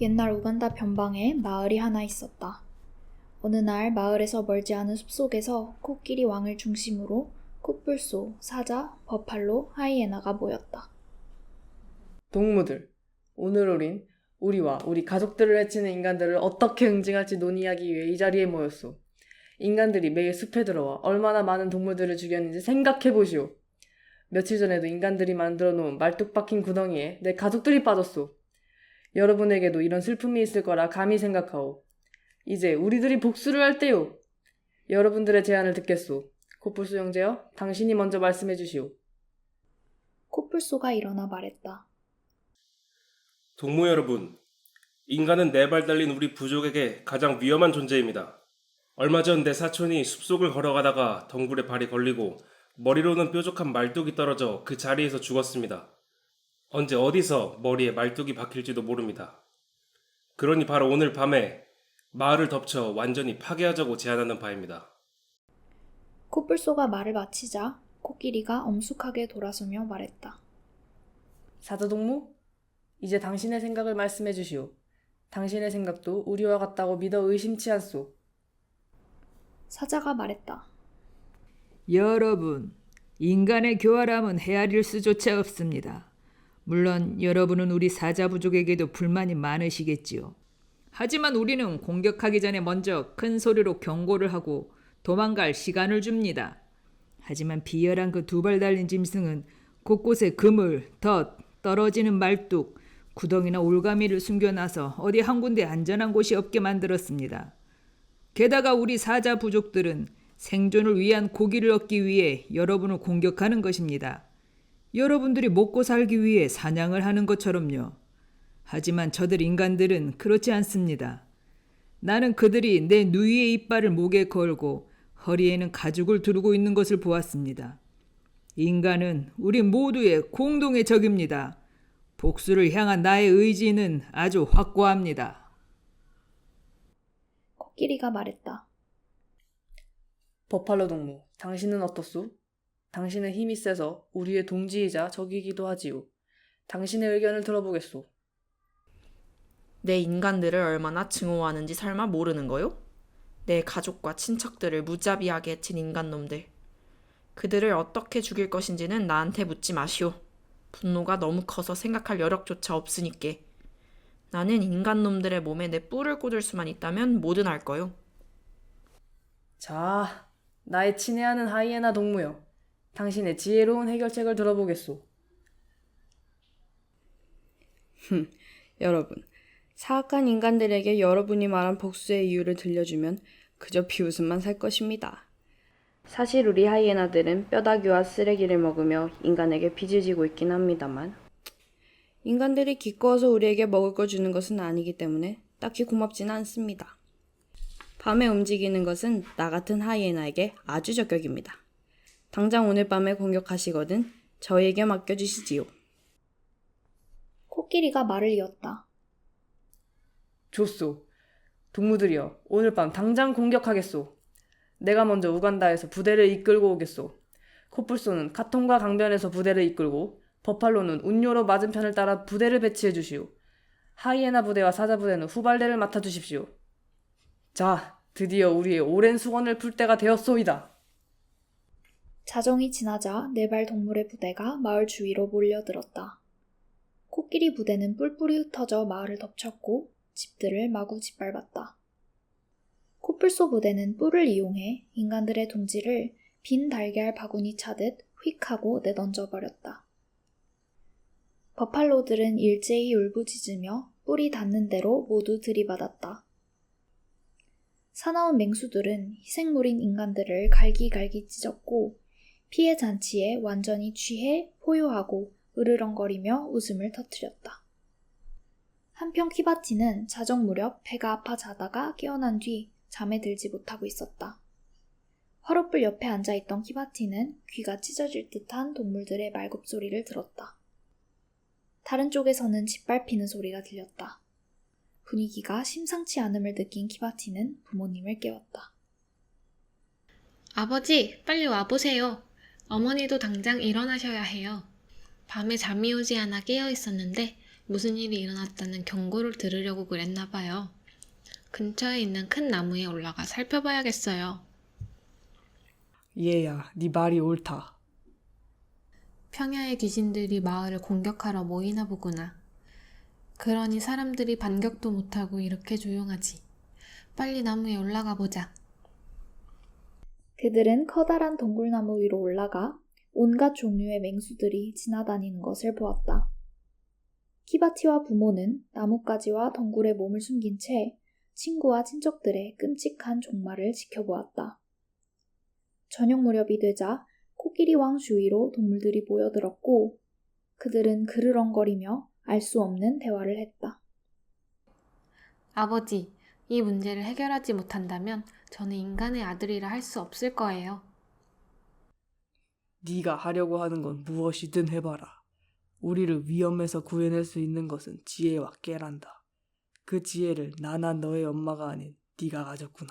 옛날 우간다 변방에 마을이 하나 있었다. 어느 날 마을에서 멀지 않은 숲속에서 코끼리 왕을 중심으로 코뿔소, 사자, 버팔로, 하이에나가 모였다. 동무들, 오늘 우린 우리와 우리 가족들을 해치는 인간들을 어떻게 응징할지 논의하기 위해 이 자리에 모였소. 인간들이 매일 숲에 들어와 얼마나 많은 동물들을 죽였는지 생각해보시오. 며칠 전에도 인간들이 만들어 놓은 말뚝 박힌 구덩이에 내 가족들이 빠졌소. 여러분에게도 이런 슬픔이 있을 거라 감히 생각하오. 이제 우리들이 복수를 할 때요. 여러분들의 제안을 듣겠소. 코뿔소 형제여, 당신이 먼저 말씀해 주시오. 코뿔소가 일어나 말했다. 동무 여러분, 인간은 네 발 달린 우리 부족에게 가장 위험한 존재입니다. 얼마 전 내 사촌이 숲속을 걸어가다가 덩굴에 발이 걸리고 머리로는 뾰족한 말뚝이 떨어져 그 자리에서 죽었습니다. 언제 어디서 머리에 말뚝이 박힐지도 모릅니다. 그러니 바로 오늘 밤에 마을을 덮쳐 완전히 파괴하자고 제안하는 바입니다. 코뿔소가 말을 마치자 코끼리가 엄숙하게 돌아서며 말했다. 사자동무? 이제 당신의 생각을 말씀해 주시오. 당신의 생각도 우리와 같다고 믿어 의심치 않소. 사자가 말했다. 여러분, 인간의 교활함은 헤아릴 수조차 없습니다. 물론 여러분은 우리 사자 부족에게도 불만이 많으시겠지요. 하지만 우리는 공격하기 전에 먼저 큰 소리로 경고를 하고 도망갈 시간을 줍니다. 하지만 비열한 그 두 발 달린 짐승은 곳곳에 그물, 덫, 떨어지는 말뚝, 구덩이나 올가미를 숨겨놔서 어디 한 군데 안전한 곳이 없게 만들었습니다. 게다가 우리 사자 부족들은 생존을 위한 고기를 얻기 위해 여러분을 공격하는 것입니다. 여러분들이 먹고 살기 위해 사냥을 하는 것처럼요. 하지만 저들 인간들은 그렇지 않습니다. 나는 그들이 내 누이의 이빨을 목에 걸고 허리에는 가죽을 두르고 있는 것을 보았습니다. 인간은 우리 모두의 공동의 적입니다. 복수를 향한 나의 의지는 아주 확고합니다. 코끼리가 말했다. 버팔로 동무, 당신은 어떻소? 당신은 힘이 세서 우리의 동지이자 적이기도 하지요. 당신의 의견을 들어보겠소. 내 인간들을 얼마나 증오하는지 설마 모르는 거요? 내 가족과 친척들을 무자비하게 해친 인간놈들. 그들을 어떻게 죽일 것인지는 나한테 묻지 마시오. 분노가 너무 커서 생각할 여력조차 없으니께. 나는 인간놈들의 몸에 내 뿔을 꽂을 수만 있다면 뭐든 할 거요. 자, 나의 친애하는 하이에나 동무여. 당신의 지혜로운 해결책을 들어보겠소. 여러분, 사악한 인간들에게 여러분이 말한 복수의 이유를 들려주면 그저 비웃음만 살 것입니다. 사실 우리 하이에나들은 뼈다귀와 쓰레기를 먹으며 인간에게 빚을 지고 있긴 합니다만 인간들이 기꺼워서 우리에게 먹을 걸 주는 것은 아니기 때문에 딱히 고맙지는 않습니다. 밤에 움직이는 것은 나 같은 하이에나에게 아주 적격입니다. 당장 오늘 밤에 공격하시거든 저희에게 맡겨주시지요. 코끼리가 말을 이었다. 좋소. 동무들이여, 오늘 밤 당장 공격하겠소. 내가 먼저 우간다에서 부대를 이끌고 오겠소. 코뿔소는 카통과 강변에서 부대를 이끌고 버팔로는 운요로 맞은편을 따라 부대를 배치해 주시오. 하이에나 부대와 사자 부대는 후발대를 맡아 주십시오. 자, 드디어 우리의 오랜 수건을 풀 때가 되었소이다. 자정이 지나자 네 발 동물의 부대가 마을 주위로 몰려들었다. 코끼리 부대는 뿔뿔이 흩어져 마을을 덮쳤고 집들을 마구 짓밟았다. 코뿔소 부대는 뿔을 이용해 인간들의 둥지를 빈 달걀 바구니 차듯 휙 하고 내던져버렸다. 버팔로들은 일제히 울부짖으며 뿔이 닿는 대로 모두 들이받았다. 사나운 맹수들은 희생물인 인간들을 갈기갈기 찢었고 피해 잔치에 완전히 취해 포효하고 으르렁거리며 웃음을 터뜨렸다. 한편 키바티는 자정 무렵 배가 아파 자다가 깨어난 뒤 잠에 들지 못하고 있었다. 화롯불 옆에 앉아있던 키바티는 귀가 찢어질 듯한 동물들의 말굽소리를 들었다. 다른 쪽에서는 짓밟히는 소리가 들렸다. 분위기가 심상치 않음을 느낀 키바티는 부모님을 깨웠다. 아버지, 빨리 와보세요. 어머니도 당장 일어나셔야 해요. 밤에 잠이 오지 않아 깨어 있었는데 무슨 일이 일어났다는 경고를 들으려고 그랬나 봐요. 근처에 있는 큰 나무에 올라가 살펴봐야겠어요. 얘야, 네 말이 옳다. 평야의 귀신들이 마을을 공격하러 모이나 보구나. 그러니 사람들이 반격도 못하고 이렇게 조용하지. 빨리 나무에 올라가 보자. 그들은 커다란 동굴나무 위로 올라가 온갖 종류의 맹수들이 지나다니는 것을 보았다. 키바티와 부모는 나뭇가지와 덩굴에 몸을 숨긴 채 친구와 친척들의 끔찍한 종말을 지켜보았다. 저녁 무렵이 되자 코끼리 왕 주위로 동물들이 모여들었고 그들은 그르렁거리며 알 수 없는 대화를 했다. 아버지, 이 문제를 해결하지 못한다면 저는 인간의 아들이라 할 수 없을 거예요. 네가 하려고 하는 건 무엇이든 해봐라. 우리를 위험에서 구해낼 수 있는 것은 지혜와 깨란다. 그 지혜를 나나 너의 엄마가 아닌 네가 가졌구나.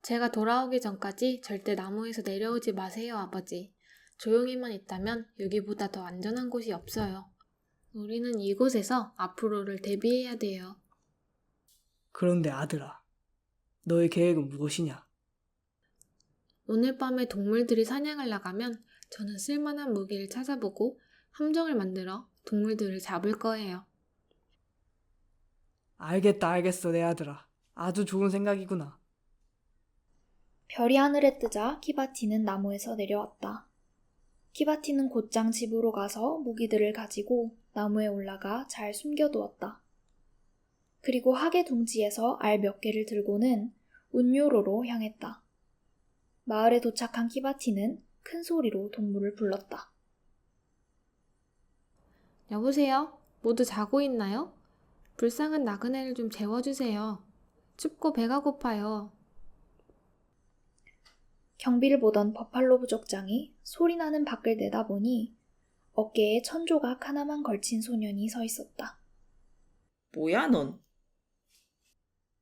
제가 돌아오기 전까지 절대 나무에서 내려오지 마세요, 아버지. 조용히만 있다면 여기보다 더 안전한 곳이 없어요. 우리는 이곳에서 앞으로를 대비해야 돼요. 그런데 아들아, 너의 계획은 무엇이냐? 오늘 밤에 동물들이 사냥을 나가면 저는 쓸만한 무기를 찾아보고 함정을 만들어 동물들을 잡을 거예요. 알겠어, 내 아들아. 아주 좋은 생각이구나. 별이 하늘에 뜨자 키바티는 나무에서 내려왔다. 키바티는 곧장 집으로 가서 무기들을 가지고 나무에 올라가 잘 숨겨두었다. 그리고 하계 둥지에서 알 몇 개를 들고는 운요로로 향했다. 마을에 도착한 키바티는 큰 소리로 동물을 불렀다. 여보세요? 모두 자고 있나요? 불쌍한 나그네를 좀 재워주세요. 춥고 배가 고파요. 경비를 보던 버팔로 부족장이 소리나는 밖을 내다보니 어깨에 천조각 하나만 걸친 소년이 서 있었다. 뭐야 넌?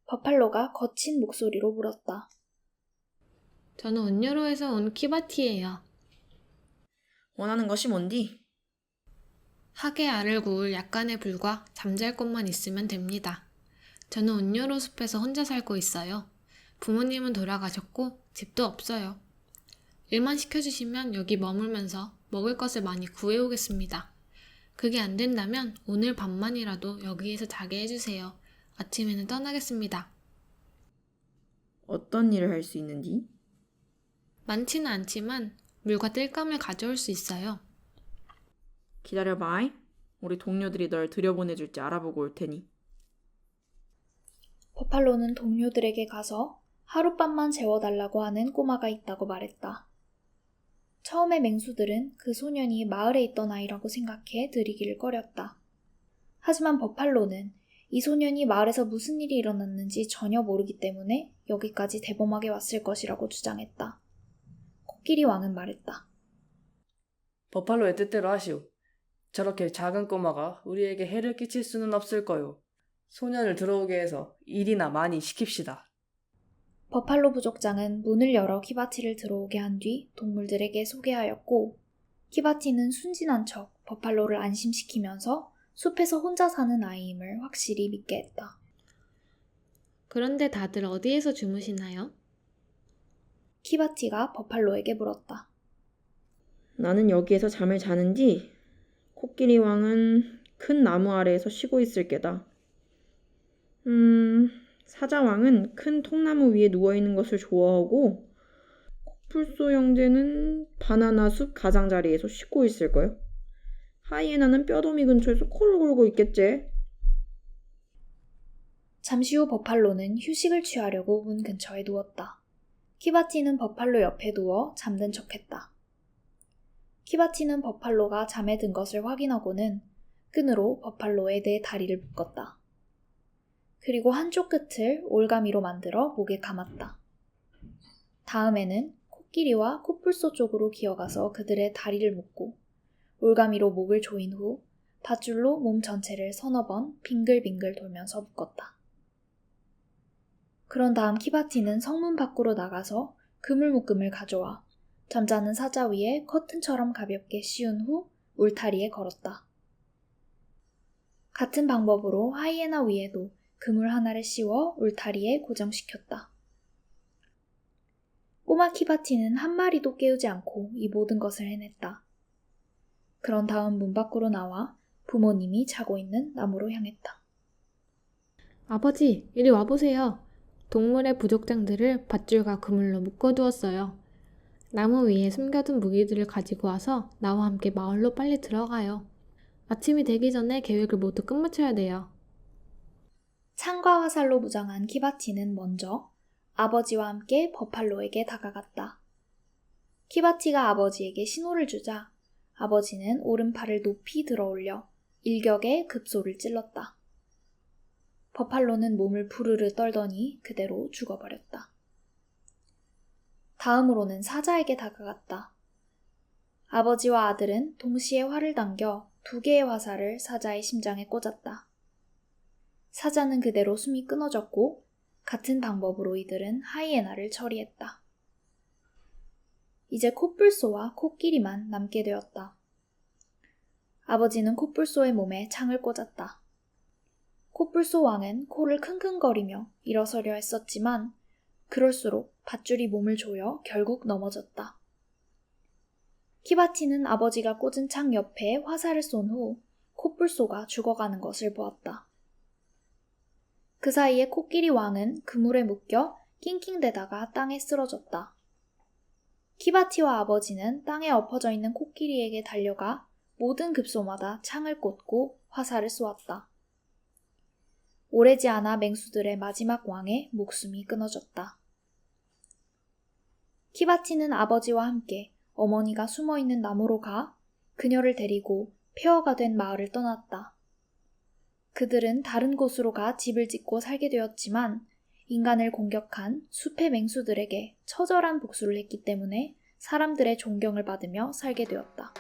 버팔로가 거친 목소리로 물었다. 저는 운요로에서 온 키바티예요. 원하는 것이 뭔디? 하계 알을 구울 약간의 불과 잠잘 곳만 있으면 됩니다. 저는 운요로 숲에서 혼자 살고 있어요. 부모님은 돌아가셨고 집도 없어요. 일만 시켜주시면 여기 머물면서 먹을 것을 많이 구해오겠습니다. 그게 안 된다면 오늘 밤만이라도 여기에서 자게 해주세요. 아침에는 떠나겠습니다. 어떤 일을 할 수 있는디? 많지는 않지만 물과 땔감을 가져올 수 있어요. 기다려봐. 우리 동료들이 널 들여보내줄지 알아보고 올 테니. 버팔로는 동료들에게 가서 하룻밤만 재워달라고 하는 꼬마가 있다고 말했다. 처음에 맹수들은 그 소년이 마을에 있던 아이라고 생각해 들이기를 꺼렸다. 하지만 버팔로는 이 소년이 마을에서 무슨 일이 일어났는지 전혀 모르기 때문에 여기까지 대범하게 왔을 것이라고 주장했다. 코끼리 왕은 말했다. 버팔로의 뜻대로 하시오. 저렇게 작은 꼬마가 우리에게 해를 끼칠 수는 없을 거요. 소년을 들어오게 해서 일이나 많이 시킵시다. 버팔로 부족장은 문을 열어 키바티를 들어오게 한 뒤 동물들에게 소개하였고 키바티는 순진한 척 버팔로를 안심시키면서 숲에서 혼자 사는 아이임을 확실히 믿게 했다. 그런데 다들 어디에서 주무시나요? 키바티가 버팔로에게 물었다. 나는 여기에서 잠을 자는지 코끼리 왕은 큰 나무 아래에서 쉬고 있을 게다. 사자왕은 큰 통나무 위에 누워있는 것을 좋아하고 코뿔소 형제는 바나나 숲 가장자리에서 쉬고 있을 거요. 하이에나는 뼈더미 근처에서 코를 골고 있겠지. 잠시 후 버팔로는 휴식을 취하려고 문 근처에 누웠다. 키바티는 버팔로 옆에 누워 잠든 척했다. 키바티는 버팔로가 잠에 든 것을 확인하고는 끈으로 버팔로의 네 다리를 묶었다. 그리고 한쪽 끝을 올가미로 만들어 목에 감았다. 다음에는 코끼리와 코뿔소 쪽으로 기어가서 그들의 다리를 묶고 올가미로 목을 조인 후 밧줄로 몸 전체를 서너 번 빙글빙글 돌면서 묶었다. 그런 다음 키바티는 성문 밖으로 나가서 그물묶음을 가져와 잠자는 사자 위에 커튼처럼 가볍게 씌운 후 울타리에 걸었다. 같은 방법으로 하이에나 위에도 그물 하나를 씌워 울타리에 고정시켰다. 꼬마 키바티는 한 마리도 깨우지 않고 이 모든 것을 해냈다. 그런 다음 문 밖으로 나와 부모님이 자고 있는 나무로 향했다. 아버지, 이리 와보세요. 동물의 부족장들을 밧줄과 그물로 묶어두었어요. 나무 위에 숨겨둔 무기들을 가지고 와서 나와 함께 마을로 빨리 들어가요. 아침이 되기 전에 계획을 모두 끝마쳐야 돼요. 창과 화살로 무장한 키바티는 먼저 아버지와 함께 버팔로에게 다가갔다. 키바티가 아버지에게 신호를 주자 아버지는 오른팔을 높이 들어올려 일격에 급소를 찔렀다. 버팔로는 몸을 부르르 떨더니 그대로 죽어버렸다. 다음으로는 사자에게 다가갔다. 아버지와 아들은 동시에 활을 당겨 2개의 화살을 사자의 심장에 꽂았다. 사자는 그대로 숨이 끊어졌고 같은 방법으로 이들은 하이에나를 처리했다. 이제 코뿔소와 코끼리만 남게 되었다. 아버지는 코뿔소의 몸에 창을 꽂았다. 코뿔소 왕은 코를 킁킁거리며 일어서려 했었지만 그럴수록 밧줄이 몸을 조여 결국 넘어졌다. 키바티는 아버지가 꽂은 창 옆에 화살을 쏜 후 코뿔소가 죽어가는 것을 보았다. 그 사이에 코끼리 왕은 그물에 묶여 낑낑대다가 땅에 쓰러졌다. 키바티와 아버지는 땅에 엎어져 있는 코끼리에게 달려가 모든 급소마다 창을 꽂고 화살을 쏘았다. 오래지 않아 맹수들의 마지막 왕의 목숨이 끊어졌다. 키바티는 아버지와 함께 어머니가 숨어있는 나무로 가 그녀를 데리고 폐허가 된 마을을 떠났다. 그들은 다른 곳으로 가 집을 짓고 살게 되었지만 인간을 공격한 숲의 맹수들에게 처절한 복수를 했기 때문에 사람들의 존경을 받으며 살게 되었다.